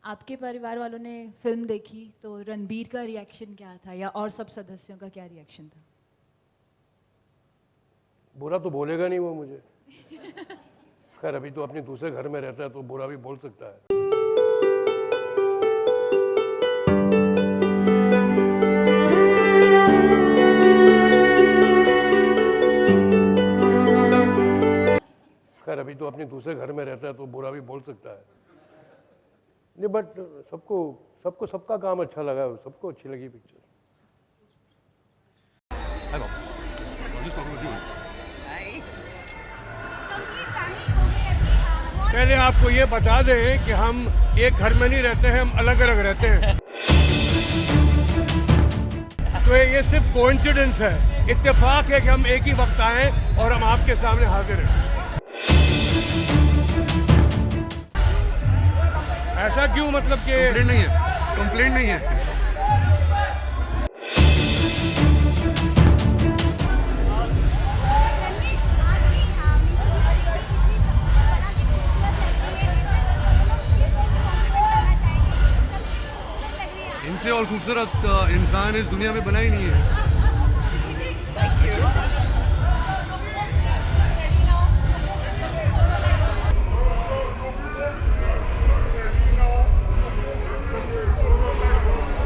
आपके परिवार वालों ने फिल्म देखी तो रणबीर का रिएक्शन क्या था या और सब सदस्यों का क्या रिएक्शन था? बुरा तो बोलेगा नहीं वो मुझे। खैर अभी तो अपने दूसरे घर में रहता है तो बुरा भी बोल सकता है। खैर अभी तो अपने दूसरे घर में रहता है तो बुरा भी बोल सकता है। नहीं बट सबको सबको सबका काम अच्छा लगा, सबको अच्छी लगी picture. Hello. I'm just talking with you. पहले आपको ये बता दें कि हम एक घर में नहीं रहते हैं, हम अलग अलग रहते हैं। तो ये सिर्फ कोइंसिडेंस है, इत्तेफाक है कि हम एक ही वक्त आए और हम आपके सामने हाजिर हैं। ऐसा क्यों, मतलब कि कंप्लेंट नहीं है, कंप्लेंट नहीं है। इनसे और खूबसूरत इंसान इस दुनिया में बना ही नहीं है।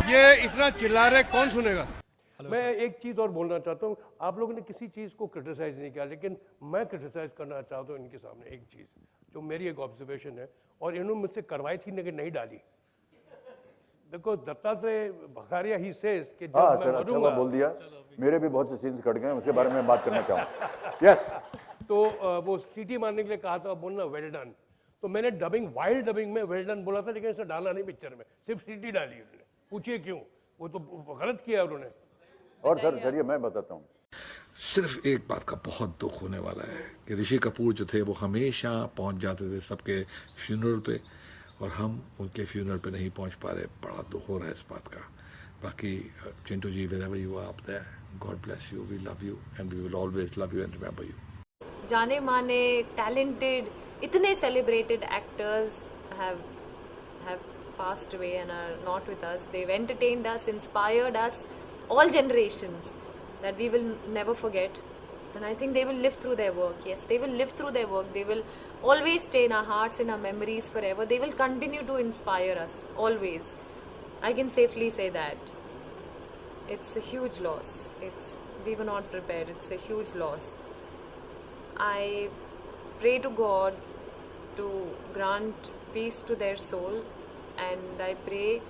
ये इतना चिल्ला रहे कौन सुनेगा? मैं एक चीज़ और बोलना चाहता हूँ, आप लोगों ने किसी चीज़ को क्रिटिसाइज नहीं किया, लेकिन मैं क्रिटिसाइज करना चाहता हूँ इनके सामने एक चीज़ जो मेरी एक ऑब्जर्वेशन है और इन्होंने मुझसे करवाई थी लेकिन नहीं डाली। देखो दत्तात्रेय भखारिया ही सेज कि जब मैं अच्छा मरूंगा, बोल दिया, मेरे भी बहुत से सीन्स कट गए, उसके बारे में बात करना चाहूँ। यस, तो वो सीटी मारने के लिए कहा था, बोलना वेल डन, तो मैंने डबिंग वाइल्ड डबिंग में वेल डन बोला था, लेकिन इसे डाला नहीं पिक्चर में, सिर्फ सीटी डाली उन्होंने। पूछिए क्यों, वो तो गलत किया उन्होंने। और सर करिए, मैं बताता हूँ। सिर्फ एक बात का बहुत दुख होने वाला है कि ऋषि कपूर जो थे वो हमेशा पहुंच जाते थे सबके फ्यूनरल पे, और हम उनके फ्यूनरल पे नहीं पहुंच पा रहे। बड़ा दुख हो रहा है इस बात का। बाकी चिंटू जी, wherever you are up there, God bless you, we love you and we will always love you and remember you. जाने माने talented इतने celebrated actors have passed away and are not with us. They've entertained us, inspired us, all generations, that we will never forget. And I think they will live through their work. Yes, they will live through their work. They will always stay in our hearts, in our memories forever. They will continue to inspire us, always. I can safely say that. It's a huge loss. We were not prepared. It's a huge loss. I pray to God to grant peace to their soul, and I pray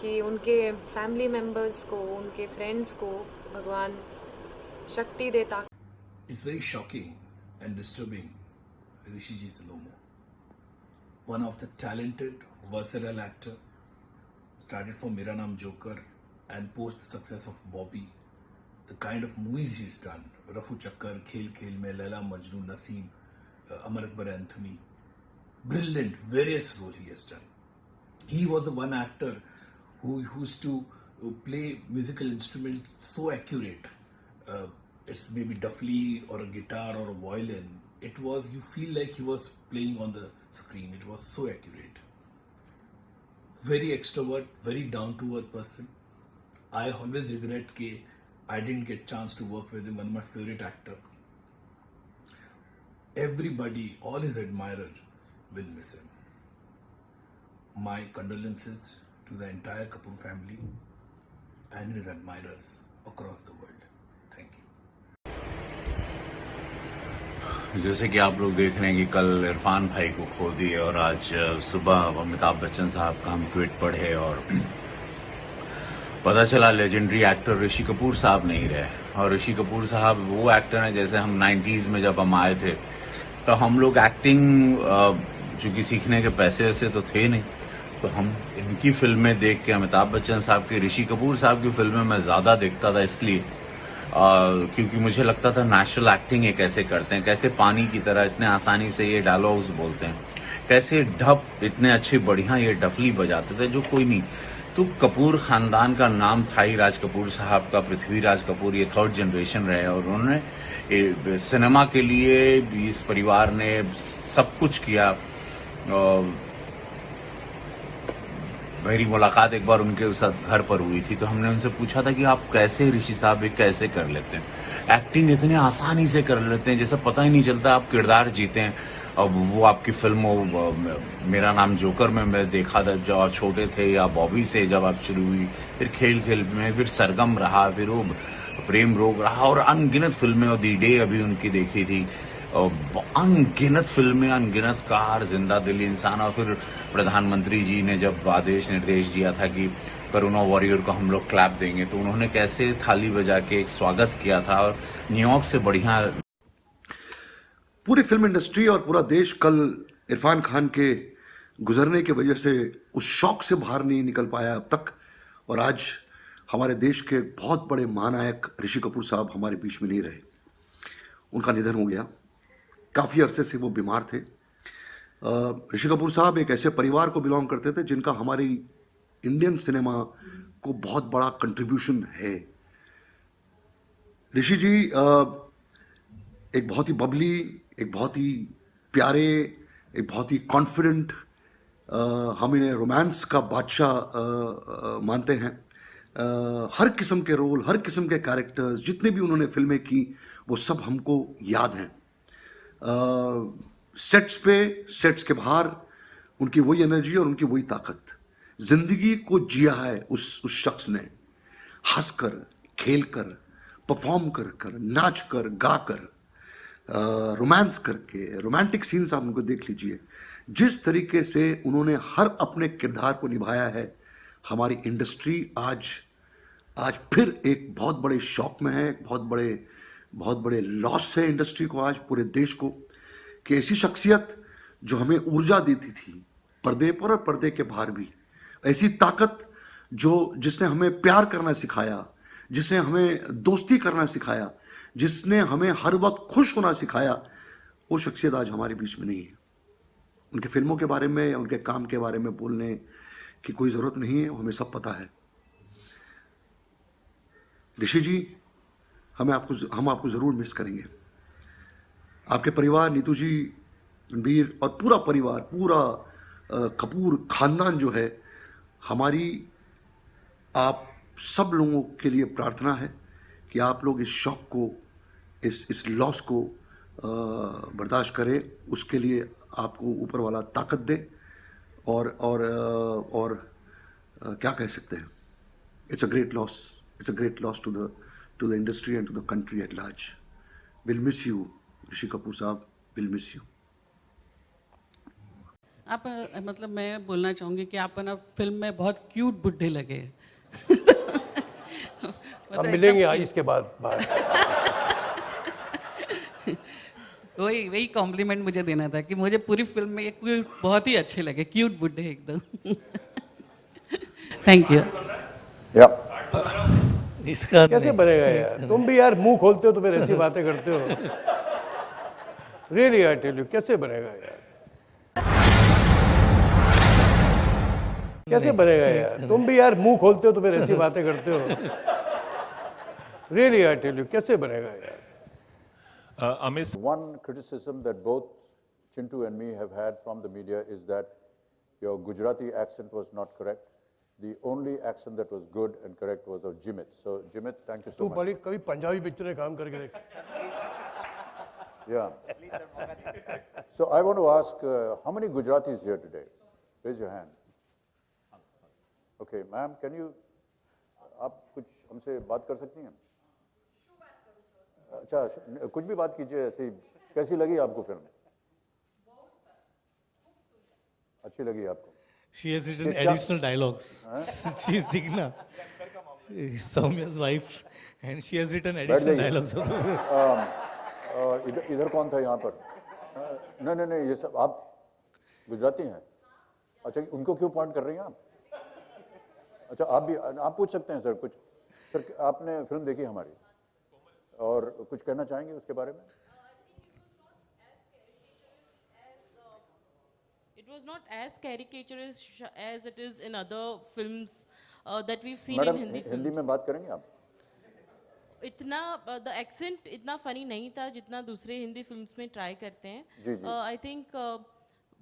कि उनके family members को, उनके friends को भगवान शक्ति देता। It's very shocking and disturbing. Rishi ji is no more. One of the talented, versatile actor. Started from Mera Naam Joker and post the success of Bobby. The kind of movies he's done. Rafu Chakkar, Khel Khel Mein, Laila Majnu, Naseem, Amar Akbar Anthony. Brilliant, various roles he has done. He was the one actor who used to play musical instruments so accurate. It's maybe duffly or a guitar or a violin. It was, you feel like he was playing on the screen. It was so accurate. Very extrovert, very down to earth person. I always regret that I didn't get chance to work with him. One of my favorite actor. Everybody, all his admirers will miss him. My condolences to the entire Kapoor family and his admirers across the world. Thank you. जैसे कि आप लोग देख रहे हैं कि कल इरफान भाई को खो दिए और आज सुबह अमिताभ बच्चन साहब का हम ट्वीट पढ़े और पता चला लेजेंडरी एक्टर ऋषि कपूर साहब नहीं रहे। और ऋषि कपूर साहब वो एक्टर हैं, जैसे हम 90s में जब हम आए थे तो हम लोग एक्टिंग चूंकि सीखने के पैसे ऐसे तो थे नहीं, तो हम इनकी फिल्में देख के, अमिताभ बच्चन साहब की, ऋषि कपूर साहब की फिल्में मैं ज़्यादा देखता था, इसलिए क्योंकि मुझे लगता था नेचुरल एक्टिंग ये कैसे करते हैं, कैसे पानी की तरह इतने आसानी से ये डायलॉग्स बोलते हैं, कैसे ढप इतने अच्छे बढ़िया ये डफली बजाते थे जो कोई नहीं। तो कपूर खानदान का नाम था ही, राज कपूर साहब का, पृथ्वीराज कपूर, ये थर्ड जनरेशन रहे और उन्होंने सिनेमा के लिए इस परिवार ने सब कुछ किया। मेरी मुलाकात एक बार उनके साथ घर पर हुई थी, तो हमने उनसे पूछा था कि आप कैसे ऋषि साहब ये कैसे कर लेते हैं, एक्टिंग इतने आसानी से कर लेते हैं जैसे पता ही नहीं चलता आप किरदार जीते हैं। अब वो आपकी फिल्म मेरा नाम जोकर में मैं देखा था जब आप छोटे थे, या बॉबी से जब आप शुरू हुई, फिर खेल खेल में, फिर सरगम रहा, फिर वो प्रेम रोग रहा, और अनगिनत फिल्में, और दी डे अभी उनकी देखी थी, अनगिनत फिल्में, अनगिनत कार, जिंदा दिल इंसान। और फिर प्रधानमंत्री जी ने जब आदेश निर्देश दिया था कि कोरोना वॉरियर को हम लोग क्लैप देंगे, तो उन्होंने कैसे थाली बजा के एक स्वागत किया था, और न्यूयॉर्क से बढ़िया। पूरी फिल्म इंडस्ट्री और पूरा देश कल इरफान खान के गुजरने की वजह से उस शौक से बाहर नहीं निकल पाया अब तक, और आज हमारे देश के बहुत बड़े महानायक ऋषि कपूर साहब हमारे बीच में नहीं रहे। उनका निधन हो गया। काफ़ी अरसे से वो बीमार थे। ऋषि कपूर साहब एक ऐसे परिवार को बिलोंग करते थे जिनका हमारी इंडियन सिनेमा को बहुत बड़ा कंट्रीब्यूशन है। ऋषि जी एक बहुत ही बबली, एक बहुत ही प्यारे, एक बहुत ही कॉन्फिडेंट, हम इन्हें रोमांस का बादशाह मानते हैं। हर किस्म के रोल, हर किस्म के कैरेक्टर्स, जितने भी उन्होंने फिल्में की वो सब हमको याद हैं। सेट्स पे, सेट्स के बाहर उनकी वही एनर्जी और उनकी वही ताकत। जिंदगी को जिया है उस शख्स ने, हंसकर, खेलकर, परफॉर्म कर कर, नाच कर, गा कर, रोमांस करके, रोमांटिक सीन्स आप उनको देख लीजिए। जिस तरीके से उन्होंने हर अपने किरदार को निभाया है, हमारी इंडस्ट्री आज फिर एक बहुत बड़े शौक में है, बहुत बड़े लॉस है इंडस्ट्री को, आज पूरे देश को, कि ऐसी शख्सियत जो हमें ऊर्जा देती थी पर्दे पर और पर्दे के बाहर भी, ऐसी ताकत जिसने हमें प्यार करना सिखाया, जिसने हमें दोस्ती करना सिखाया, जिसने हमें हर वक्त खुश होना सिखाया, वो शख्सियत आज हमारे बीच में नहीं है। उनके फिल्मों के बारे में या उनके काम के बारे में बोलने की कोई ज़रूरत नहीं है, हमें सब पता है। ऋषि जी, हम आपको ज़रूर मिस करेंगे। आपके परिवार, नीतू जी, रणबीर और पूरा परिवार, पूरा कपूर खानदान जो है, हमारी आप सब लोगों के लिए प्रार्थना है कि आप लोग इस शौक को, इस लॉस को बर्दाश्त करें। उसके लिए आपको ऊपर वाला ताकत दे, और क्या कह सकते हैं, it's a great loss to the industry and to the country at large. Will miss you Rishi Kapoor साहब, विल मिस यू। आप मतलब मैं बोलना चाहूँगी कि आप ना फिल्म में बहुत क्यूट बुड्ढे लगे। हम मिलेंगे इसके बाद वही कॉम्प्लीमेंट मुझे देना था कि मुझे पूरी फिल्म में ये बहुत ही अच्छे लगे, क्यूट बुड्ढे एकदम। Thank you. इसका कैसे बनेगा यार? तुम भी यार मुंह खोलते हो तो फिर ऐसी बातें करते हो। रियली आई टेल यू, कैसे बनेगा यार? कैसे बनेगा यार? तुम भी यार मुंह खोलते हो तो फिर ऐसी बातें करते हो। रियली आई टेल यू, कैसे बनेगा यार? One criticism that both Chintu and me have had from the media is that your Gujarati accent was not correct. The only accent that was good and correct was of Jimit. So Jimit, thank you so तू much. बड़ी कभी Punjabi picture में काम करके देख। Yeah. So I want to ask, how many Gujaratis here today? Raise your hand. Okay, ma'am, can you, आप कुछ हमसे बात कर सकती हैं? अच्छा, कुछ भी बात कीजिए ऐसे ही। कैसी लगी आपको फिल्म? अच्छी लगी आपको? She has written additional dialogues. She is Digna. She is Soumya's wife, and she has written additional dialogues. इधर कौन था यहाँ पर? नहीं, ये सब आप गुजराती हैं? अच्छा, उनको क्यों पॉइंट कर रही हैं आप? अच्छा, आप पूछ सकते हैं सर कुछ। सर, आपने फिल्म देखी हमारी और कुछ कहना चाहेंगे उसके बारे में? It was not as caricaturous as it is in other films that we've seen madam, in Hindi films. Hindi में बात करेंगे आप? इतना द एक्सेंट इतना फनी नहीं था जितना दूसरे हिंदी फिल्म्स में ट्राई करते हैं। जी, जी। आई थिंक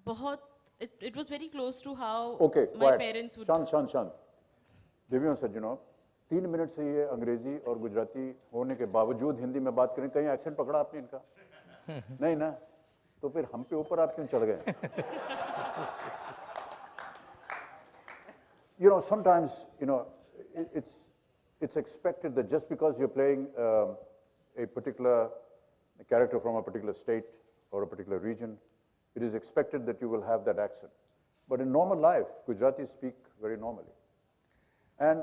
बहुत it was very close to how Okay, my quiet. parents would. शांत देवियों सज्जनों 3 मिनट से ये अंग्रेजी और गुजराती होने के बावजूद हिंदी में बात करें, कहीं एक्सेंट पकड़ा आपने इनका? नहीं ना, तो फिर हम पे ऊपर आप क्यों चढ़ गए? You know, sometimes, you know, it's expected that just because you're playing a particular character from a particular state or a particular region, it is expected that you will have that accent. But in normal life, Gujaratis speak very normally. And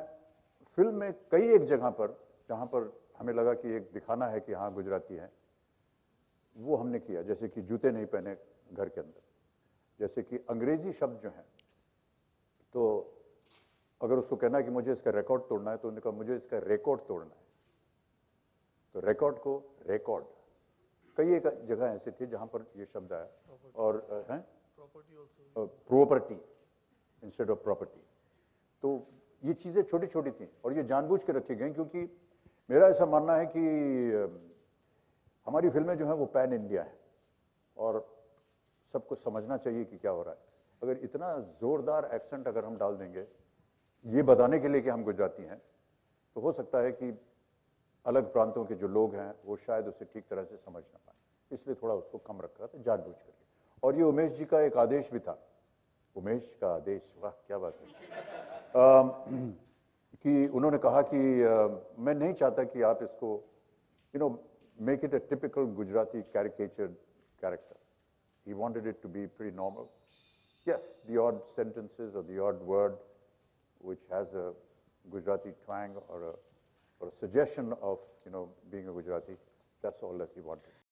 film में कई एक जगह पर जहाँ पर हमें लगा कि एक दिखाना है कि हाँ गुजराती हैं, वो हमने किया, जैसे कि जूते नहीं पहने घर के अंदर, जैसे कि अंग्रेजी शब्द जो हैं, तो अगर उसको कहना है कि मुझे इसका रिकॉर्ड तोड़ना है, तो उन्होंने कहा मुझे इसका रिकॉर्ड तोड़ना है, तो रिकॉर्ड को रिकॉर्ड, कई एक जगह ऐसे थे जहाँ पर ये शब्द आया, और हैं प्रॉपर्टी इंस्टेड ऑफ प्रॉपर्टी। तो ये चीज़ें छोटी छोटी थी और ये जानबूझ के रखी गई, क्योंकि मेरा ऐसा मानना है कि हमारी फिल्में जो हैं वो पैन इंडिया है और सबको समझना चाहिए कि क्या हो रहा है। अगर इतना ज़ोरदार एक्सेंट अगर हम डाल देंगे ये बताने के लिए कि हम गुजराती हैं, तो हो सकता है कि अलग प्रांतों के जो लोग हैं वो शायद उसे ठीक तरह से समझ ना पाए, इसलिए थोड़ा उसको कम रखा था जानबूझ करके। और ये उमेश जी का एक आदेश भी था, उमेश का आदेश, वाह क्या बात है, कि उन्होंने कहा कि मैं नहीं चाहता कि आप इसको you know make it a typical Gujarati caricatured character. He wanted it to be pretty normal, yes the odd sentences और the odd word which has a Gujarati twang or a suggestion of being a Gujarati, that's all that he wanted.